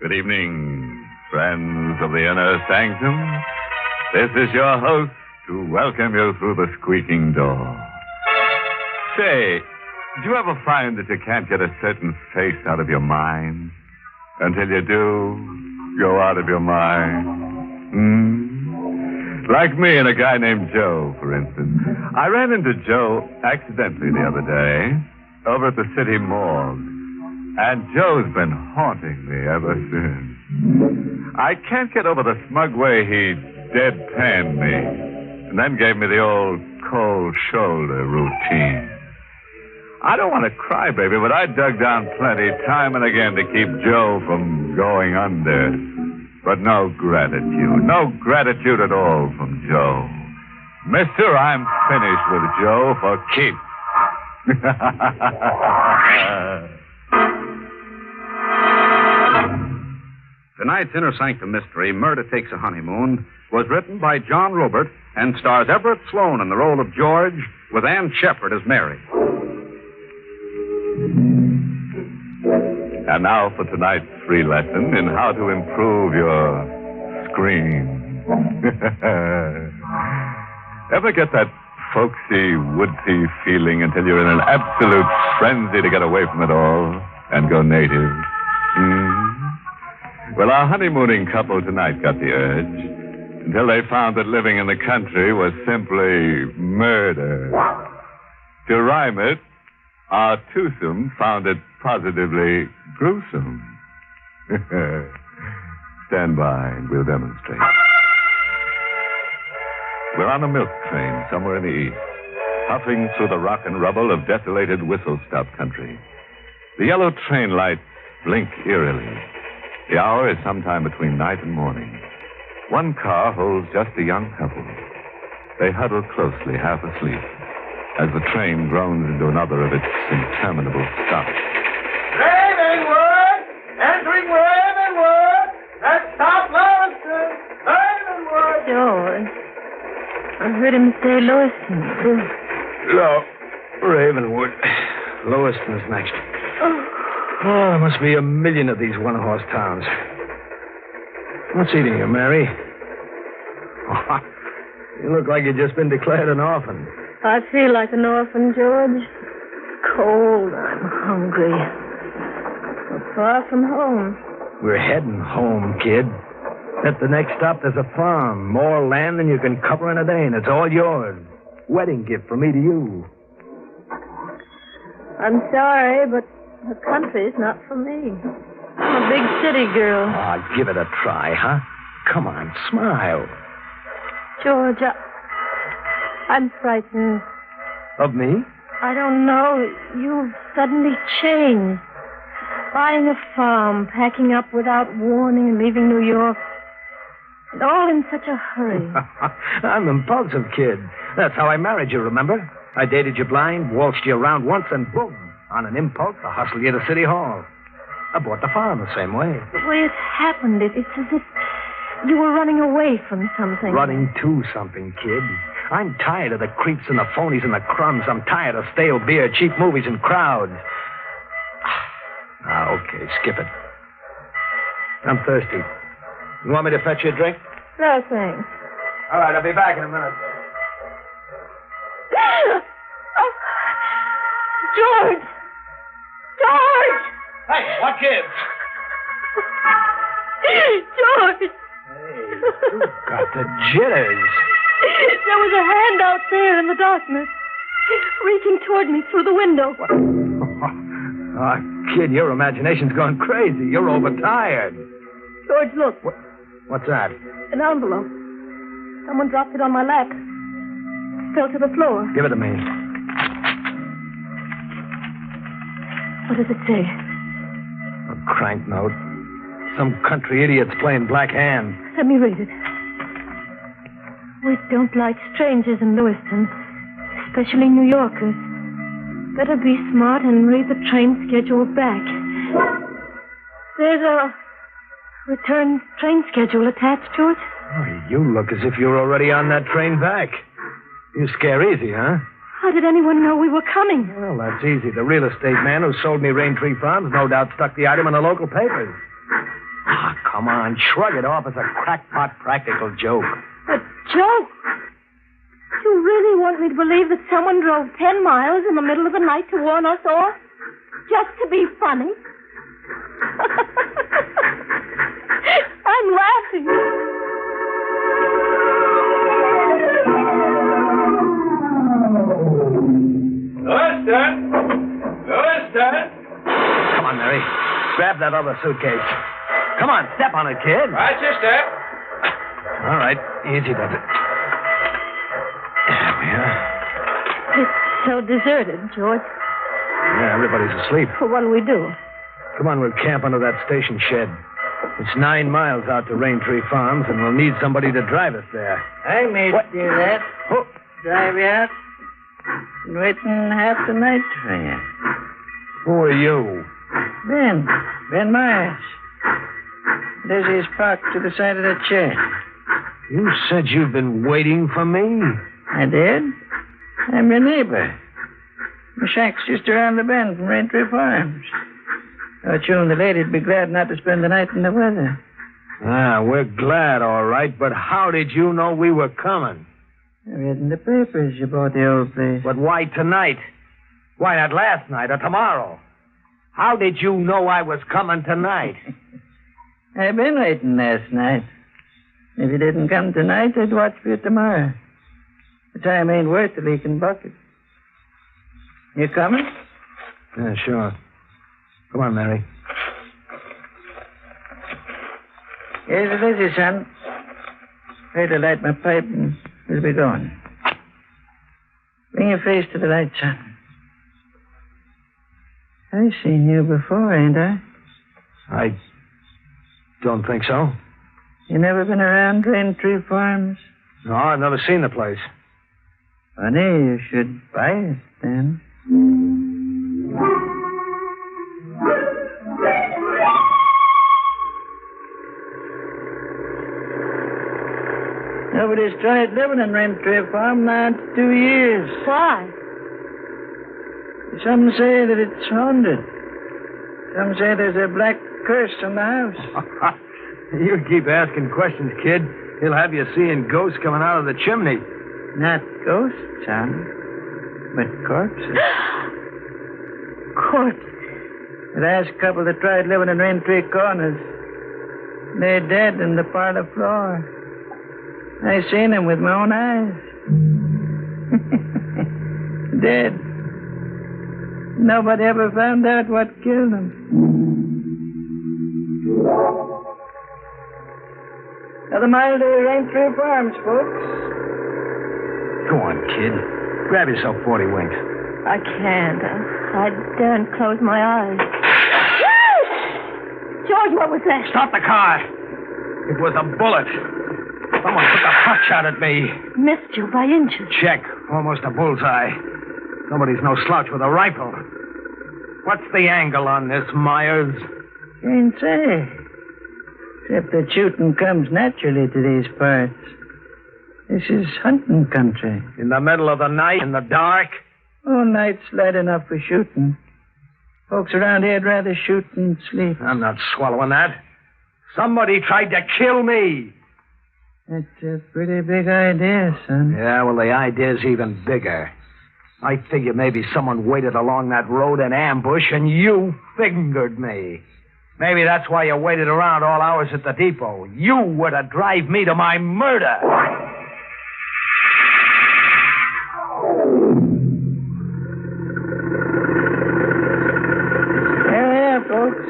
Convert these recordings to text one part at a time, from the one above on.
Good evening, friends of the inner sanctum. This is your host to welcome you through the squeaking door. Say, do you ever find that you can't get a certain face out of your mind? Until you do, go out of your mind. Like me and a guy named Joe, for instance. I ran into Joe accidentally the other day over at the city morgue. And Joe's been haunting me ever since. I can't get over the smug way he deadpanned me and then gave me the old cold shoulder routine. I don't want to cry, baby, but I dug down plenty time and again to keep Joe from going under. But no gratitude at all from Joe. Mister, I'm finished with Joe for keeps. Tonight's Inner Sanctum mystery, Murder Takes a Honeymoon, was written by John Robert and stars Everett Sloan in the role of George, with Ann Shepard as Mary. And now for tonight's free lesson in how to improve your screen. Ever get that folksy, woodsy feeling until you're in an absolute frenzy to get away from it all and go native? Well, our honeymooning couple tonight got the urge until they found that living in the country was simply murder. To rhyme it, our twosome found it positively gruesome. Stand by and we'll demonstrate. We're on a milk train somewhere in the east, puffing through the rock and rubble of desolated whistle-stop country. The yellow train lights blink eerily. The hour is sometime between night and morning. One car holds just a young couple. They huddle closely, half asleep, as the train groans into another of its interminable stops. Raymond! Entering Raymond! Let's stop Lewiston! Raymond! George, I heard him say Lewiston. No, Ravenwood. Lewiston's next. Oh, there must be a million of these one-horse towns. What's eating you, Mary? Oh, you look like you've just been declared an orphan. I feel like an orphan, George. Cold. I'm hungry. So far from home. We're heading home, kid. At the next stop, there's a farm. More land than you can cover in a day, and it's all yours. Wedding gift from me to you. I'm sorry, but the country's not for me. I'm a big city girl. Oh, give it a try, huh? Come on, smile. George, I'm frightened. Of me? I don't know. You've suddenly changed. Buying a farm, packing up without warning, and leaving New York. And all in such a hurry. I'm impulsive, kid. That's how I married you, remember? I dated you blind, waltzed you around once, and boom. On an impulse, I hustled you to City Hall. I bought the farm the same way. The way it happened, it's as if you were running away from something. Running to something, kid. I'm tired of the creeps and the phonies and the crumbs. I'm tired of stale beer, cheap movies, and crowds. Okay, skip it. I'm thirsty. You want me to fetch you a drink? No, thanks. All right, I'll be back in a minute. Oh, George! George! Hey, what kids? George! Hey, you got the jitters. There was a hand out there in the darkness, reaching toward me through the window. What? Oh, kid, your imagination's gone crazy. You're overtired. George, look. What's that? An envelope. Someone dropped it on my lap. Fell to the floor. Give it to me. What does it say? A crank note. Some country idiot's playing Black Hand. Let me read it. We don't like strangers in Lewiston, especially New Yorkers. Better be smart and read the train schedule back. There's a return train schedule attached to it. Oh, you look as if you're already on that train back. You scare easy, huh? How did anyone know we were coming? Well, that's easy. The real estate man who sold me Rain Tree Farms no doubt stuck the item in the local papers. come on. Shrug it off as a crackpot practical joke. A joke? You really want me to believe that someone drove 10 miles in the middle of the night to warn us off? Just to be funny? I'm laughing. Lewiston! Come on, Mary. Grab that other suitcase. Come on, step on it, kid. Watch your step. All right, easy does it. There we are. It's so deserted, George. Yeah, everybody's asleep. Well, what'll we do? Come on, we'll camp under that station shed. It's 9 miles out to Raintree Farms, and we'll need somebody to drive us there. I may do that. Oh, Drive you out. Been waiting half the night for you. who are you? Ben Myers. Lizzie's parked to the side of the shed. You said you've been waiting for me? I did. I'm your neighbor. My shack's just around the bend from Raintree Farms. Thought you and the lady'd be glad not to spend the night in the weather. Ah, we're glad, all right, but how did you know we were coming? I read in the papers about the old place. But why tonight? Why not last night or tomorrow? How did you know I was coming tonight? I've been waiting last night. If you didn't come tonight, I'd watch for you tomorrow. The time ain't worth the leaking bucket. You coming? Yeah, sure. Come on, Mary. Here's the Lizzie, son. Wait to light my pipe and we'll be going. Bring your face to the light, son. I've seen you before, ain't I? I don't think so. You never been around Raintree Farms? No, I've never seen the place. Funny, you should buy it then. Nobody's tried living in Raintree Farm now in 2 years. Why? Some say that it's haunted. Some say there's a black curse on the house. You keep asking questions, kid. He'll have you seeing ghosts coming out of the chimney. Not ghosts, son, but corpses. Corpse. The last couple that tried living in Raintree Corners, they're dead in the parlor floor. I seen them with my own eyes. Dead. Nobody ever found out what killed them. Another mile to Raintree Farms, folks. Go on, kid. Grab yourself 40 winks. I can't. I daren't close my eyes. George, what was that? Stop the car. It was a bullet. Someone took a pot shot at me. Missed you by inches. Check. Almost a bullseye. Nobody's no slouch with a rifle. What's the angle on this, Myers? Can't say. Except that shooting comes naturally to these parts. This is hunting country. In the middle of the night, in the dark? Oh, night's light enough for shooting. Folks around here'd rather shoot than sleep. I'm not swallowing that. Somebody tried to kill me. That's a pretty big idea, son. Yeah, well, the idea's even bigger. I figure maybe someone waited along that road in ambush and you fingered me. Maybe that's why you waited around all hours at the depot. You were to drive me to my murder. There we are, folks.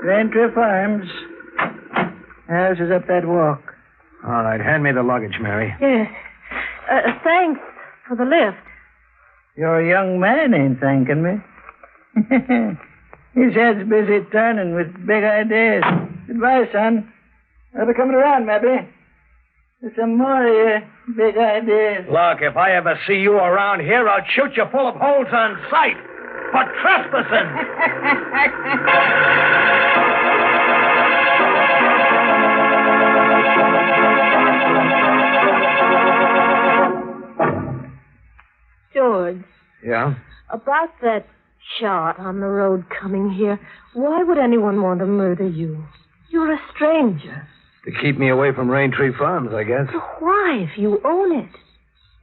Raintree Farms. House is up that walk. All right, hand me the luggage, Mary. Yes. Thanks for the lift. Your young man ain't thanking me. His head's busy turning with big ideas. Goodbye, son. I'll be coming around, maybe. There's some more of your big ideas. Look, if I ever see you around here, I'll shoot you full of holes on sight for trespassing. George, Yeah? about that shot on the road coming here, why would anyone want to murder you? You're a stranger. To keep me away from Raintree Farms, I guess. Why, if you own it?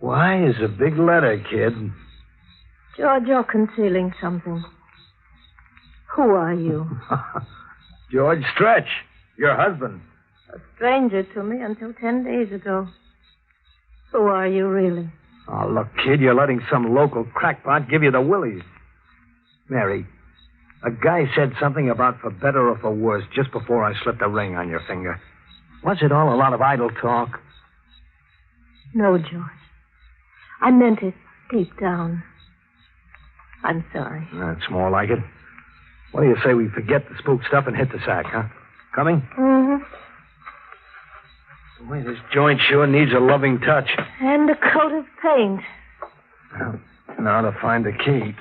Why is a big letter, kid. George, you're concealing something. Who are you? George Stretch, your husband. A stranger to me until 10 days ago. Who are you, really? Oh, look, kid, you're letting some local crackpot give you the willies. Mary, a guy said something about for better or for worse just before I slipped a ring on your finger. Was it all a lot of idle talk? No, George. I meant it deep down. I'm sorry. That's more like it. What do you say we forget the spook stuff and hit the sack, huh? Coming? Mm-hmm. Boy, this joint sure needs a loving touch. And a coat of paint. Well, now to find the key.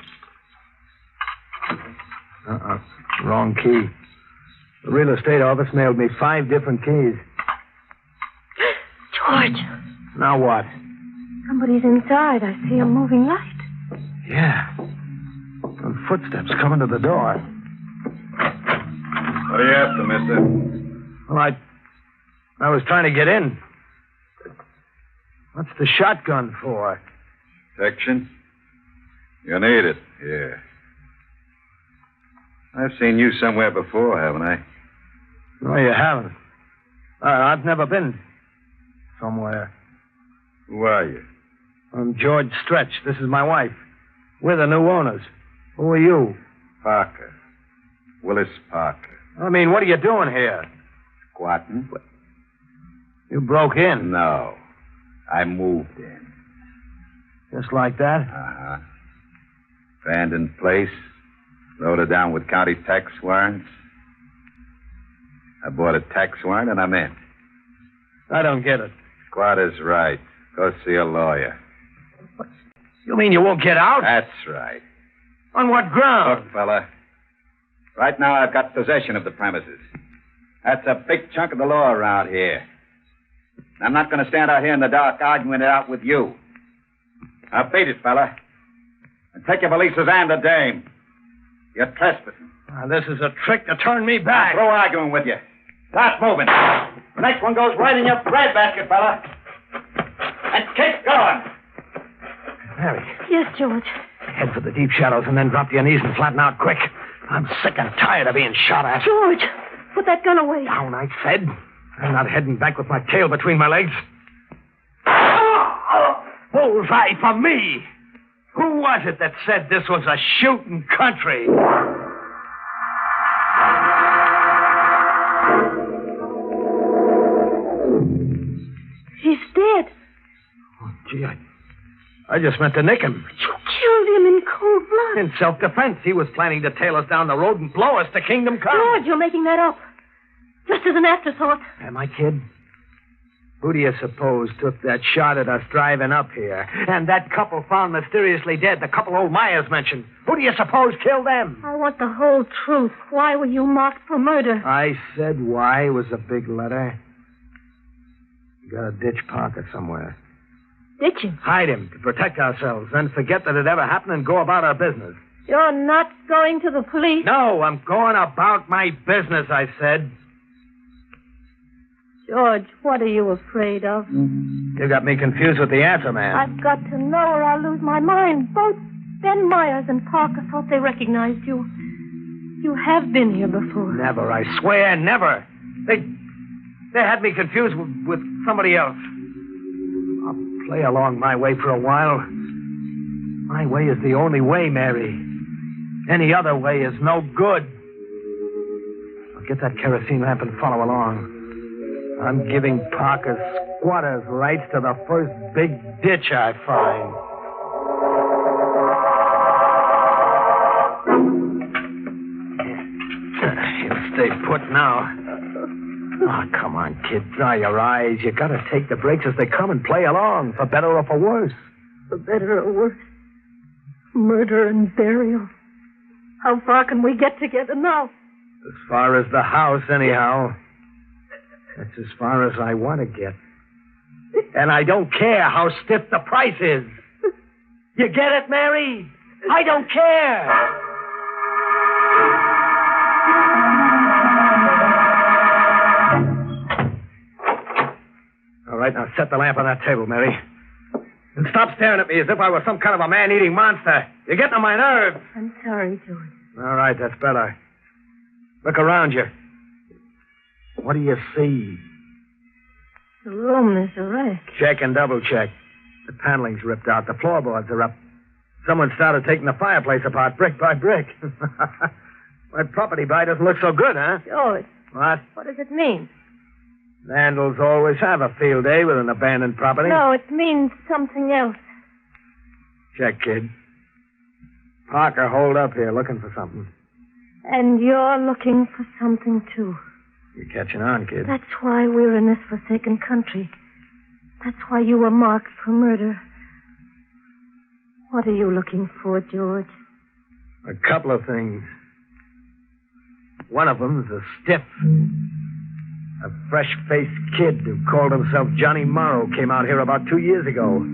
Wrong key. The real estate office mailed me 5 different keys. George. Now what? Somebody's inside. I see a moving light. Yeah. Some footsteps coming to the door. What are you after, mister? Well, I was trying to get in. What's the shotgun for? Protection? You need it, yeah. I've seen you somewhere before, haven't I? No, you haven't. I've never been somewhere. Who are you? I'm George Stretch. This is my wife. We're the new owners. Who are you? Parker. Willis Parker. I mean, what are you doing here? Squatting? You broke in. No. I moved in. Just like that? Uh-huh. Abandoned place. Loaded down with county tax warrants. I bought a tax warrant and I'm in. I don't get it. Squatter's right. Go see a lawyer. You mean you won't get out? That's right. On what ground? Look, fella. Right now I've got possession of the premises. That's a big chunk of the law around here. I'm not going to stand out here in the dark arguing it out with you. Now beat it, fella. And take your valises and the dame. You're trespassing. This is a trick to turn me back. Throw arguing with you. Start moving. The next one goes right in your breadbasket, fella. And keep going. Mary, Yes, George. head for the deep shadows and then drop to your knees and flatten out quick. I'm sick and tired of being shot at. George, put that gun away. Down, I said. I'm not heading back with my tail between my legs. Bullseye for me. Who was it that said this was a shooting country? He's dead. Oh, gee, I just meant to nick him. You killed him in cold blood. In self-defense, he was planning to tail us down the road and blow us to Kingdom Come. George, you're making that up. Just as an afterthought. Am I, kid? Who do you suppose took that shot at us driving up here? And that couple found mysteriously dead, the couple old Myers mentioned. Who do you suppose killed them? I want the whole truth. Why were you marked for murder? I said why was a big letter. You gotta ditch Parker somewhere. Ditch him? Hide him to protect ourselves, then forget that it ever happened and go about our business. You're not going to the police? No, I'm going about my business, I said. George, what are you afraid of? You got me confused with the answer, man. I've got to know or I'll lose my mind. Both Ben Myers and Parker thought they recognized you. You have been here before. Never, I swear, never. They had me confused with somebody else. I'll play along my way for a while. My way is the only way, Mary. Any other way is no good. I'll get that kerosene lamp and follow along. I'm giving Parker's squatters' rights to the first big ditch I find. He'll stay put now. Oh, come on, kid. Dry your eyes. You gotta take the breaks as they come and play along, for better or for worse. For better or worse. Murder and burial. How far can we get together now? As far as the house, anyhow. That's as far as I want to get. And I don't care how stiff the price is. You get it, Mary? I don't care. right, now set the lamp on that table, Mary. And stop staring at me as if I were some kind of a man-eating monster. You're getting on my nerves. I'm sorry, George. All right, that's better. Look around you. What do you see? The room is a wreck. Check and double check. The paneling's ripped out. The floorboards are up. Someone started taking the fireplace apart brick by brick. My property buy doesn't look so good, huh? George. What? What does it mean? Vandals always have a field day with an abandoned property. No, it means something else. Check, kid. Parker holed up here looking for something. And you're looking for something, too. You're catching on, kid. That's why we're in this forsaken country. That's why you were marked for murder. What are you looking for, George? A couple of things. One of them's a stiff. A fresh-faced kid who called himself Johnny Morrow came out here about 2 years ago.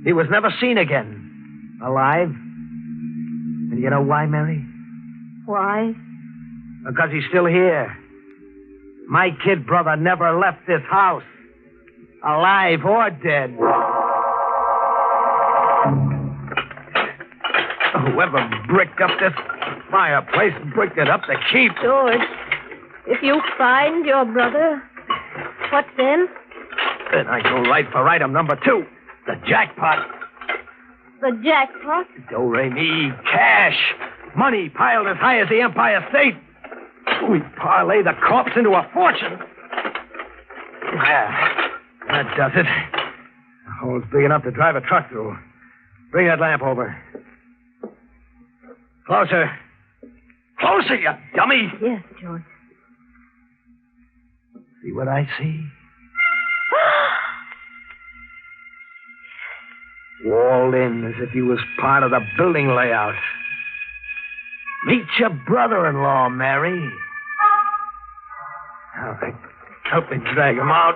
He was never seen again. Alive. And you know why, Mary? Why? Because he's still here. My kid brother never left this house. Alive or dead. Whoever bricked up this fireplace bricked it up to keep. George, if you find your brother, what then? Then I go right for item number 2, the jackpot. The jackpot? Do-re-mi, cash. Money piled as high as the Empire State. We parlay the corpse into a fortune. That does it. The hole's big enough to drive a truck through. Bring that lamp over. Closer. Closer, you dummy. Yes, George. See what I see? Walled in as if he was part of the building layout. Meet your brother-in-law, Mary. All right. Help me drag him out.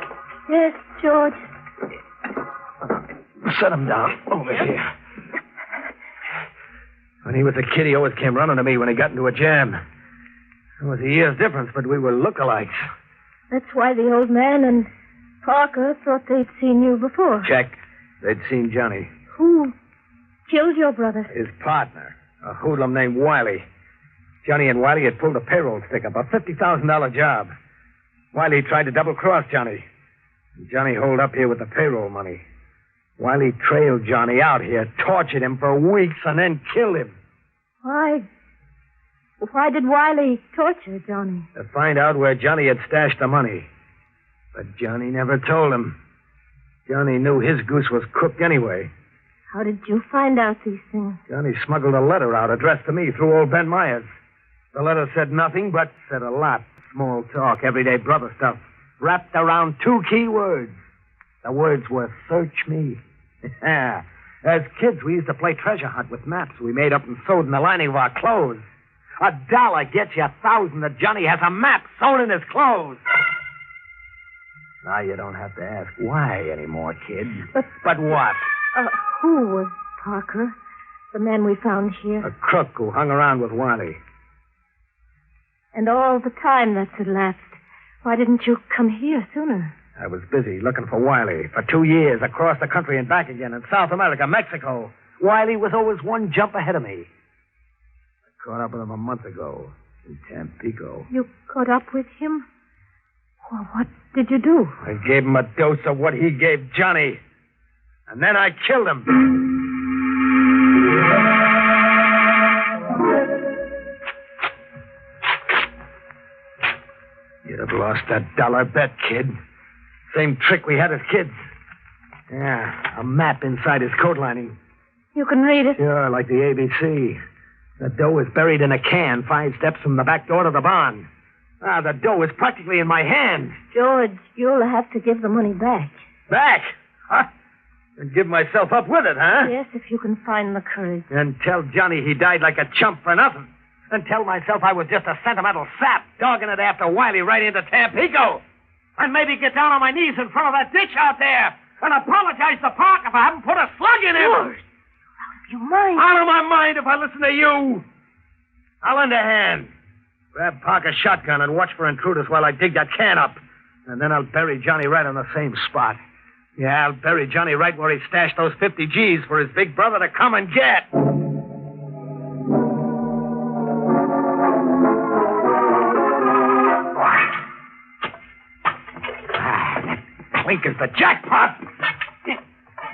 Yes, George. Set him down over here. When he was a kid, he always came running to me when he got into a jam. There was a year's difference, but we were lookalikes. That's why the old man and Parker thought they'd seen you before. Check. They'd seen Johnny. Who killed your brother? His partner, a hoodlum named Wiley. Johnny and Wiley had pulled a payroll stick-up, a $50,000 job. Wiley tried to double-cross Johnny. Johnny holed up here with the payroll money. Wiley trailed Johnny out here, tortured him for weeks, and then killed him. Why did Wiley torture Johnny? To find out where Johnny had stashed the money. But Johnny never told him. Johnny knew his goose was cooked anyway. How did you find out these things? Johnny smuggled a letter out addressed to me through old Ben Myers. The letter said nothing, but said a lot. Small talk, everyday brother stuff, wrapped around 2 key words. The words were, search me. As kids, we used to play treasure hunt with maps we made up and sewed in the lining of our clothes. $1 gets you 1,000 that Johnny has a map sewn in his clothes. Now you don't have to ask why anymore, kid. But what? Who was Parker, the man we found here? A crook who hung around with Wiley. And all the time that's elapsed, why didn't you come here sooner? I was busy looking for Wiley for 2 years, across the country and back again, in South America, Mexico. Wiley was always one jump ahead of me. I caught up with him a month ago in Tampico. You caught up with him? Well, what did you do? I gave him a dose of what he gave Johnny. And then I killed him. You'd have lost that $1 bet, kid. Same trick we had as kids. Yeah, a map inside his coat lining. You can read it? Sure, like the ABC. The dough is buried in a can 5 steps from the back door to the barn. The dough is practically in my hand. George, you'll have to give the money back. Back? Huh? And give myself up with it, huh? Yes, if you can find the courage. And tell Johnny he died like a chump for nothing. And tell myself I was just a sentimental sap dogging it after Wiley right into Tampico. And maybe get down on my knees in front of that ditch out there and apologize to Parker for having put a slug in him. George, out of your mind. Out of my mind if I listen to you. I'll lend a hand. Grab Parker's shotgun and watch for intruders while I dig that can up. And then I'll bury Johnny right on the same spot. Yeah, I'll bury Johnny right where he stashed those 50 G's for his big brother to come and get. That clink is the jackpot.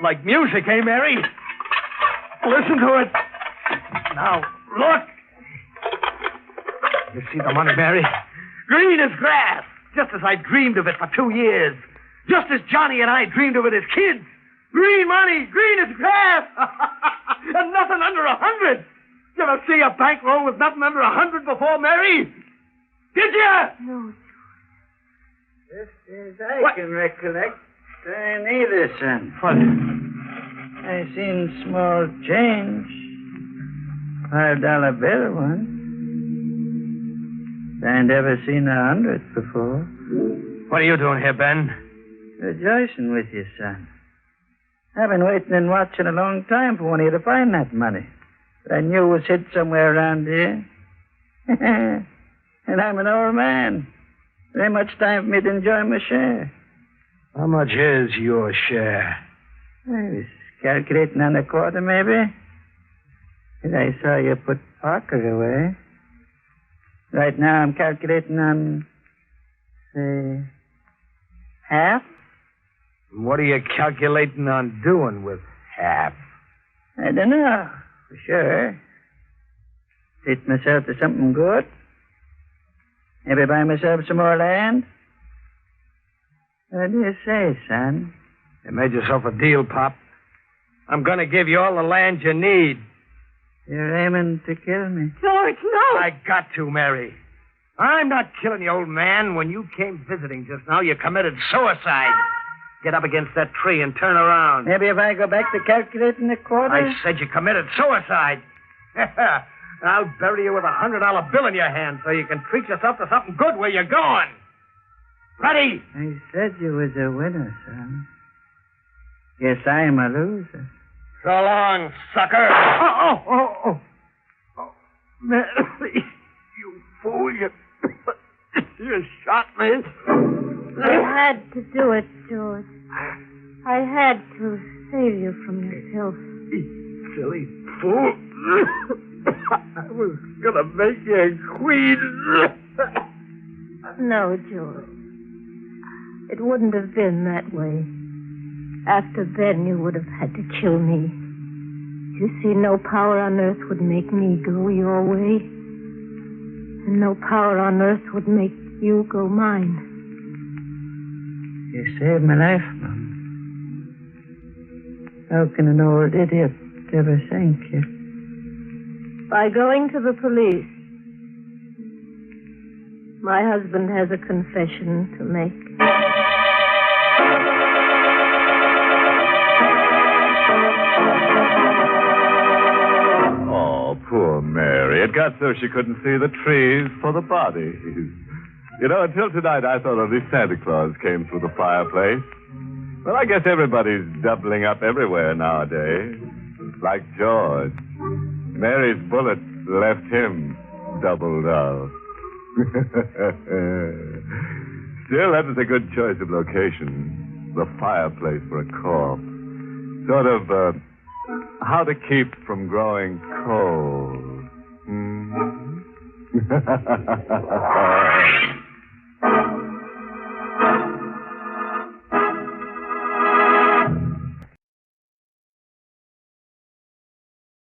Like music, eh, Mary? Listen to it. Now, look. You see the money, Mary? Green as grass, just as I dreamed of it for 2 years. Just as Johnny and I dreamed of it as kids. Green money, green as grass. And nothing under 100. You ever see a bankroll with nothing under 100 before, Mary? Did you? No. Just as I can recollect, I neither, son. What? I seen small change. $5 bill once. I ain't ever seen 100 before. What are you doing here, Ben? Rejoicing with you, son. I've been waiting and watching a long time for one of you to find that money. But I knew it was hid somewhere around here. And I'm an old man. There ain't much time for me to enjoy my share. How much is your share? I was calculating on a quarter, maybe. And I saw you put Parker away. Right now I'm calculating on, say, half. What are you calculating on doing with half? I don't know, for sure. Treat myself to something good. Maybe buy myself some more land. What do you say, son? You made yourself a deal, Pop. I'm going to give you all the land you need. You're aiming to kill me. George, no! I got to, Mary. I'm not killing you, old man. When you came visiting just now, you committed suicide. Get up against that tree and turn around. Maybe if I go back to calculating a quarter? I said you committed suicide. I'll bury you with $100 bill in your hand so you can treat yourself to something good where you're going. Ready? I said you was a winner, son. Guess I'm a loser. So long, sucker. Oh. Mary, you fool. You shot me. I had to do it, George. I had to save you from yourself. You silly fool. I was going to make you a queen. No, George. It wouldn't have been that way. After then, you would have had to kill me. You see, no power on earth would make me go your way. And no power on earth would make you go mine. You saved my life, Mom. How can an old idiot ever thank you? By going to the police. My husband has a confession to make. Oh, poor Mary. It got so she couldn't see the trees for the bodies. You know, until tonight, I thought only Santa Claus came through the fireplace. Well, I guess everybody's doubling up everywhere nowadays. Like George. Mary's bullet left him doubled up. Still, that was a good choice of location. The fireplace for a corpse. Sort of, how to keep from growing cold.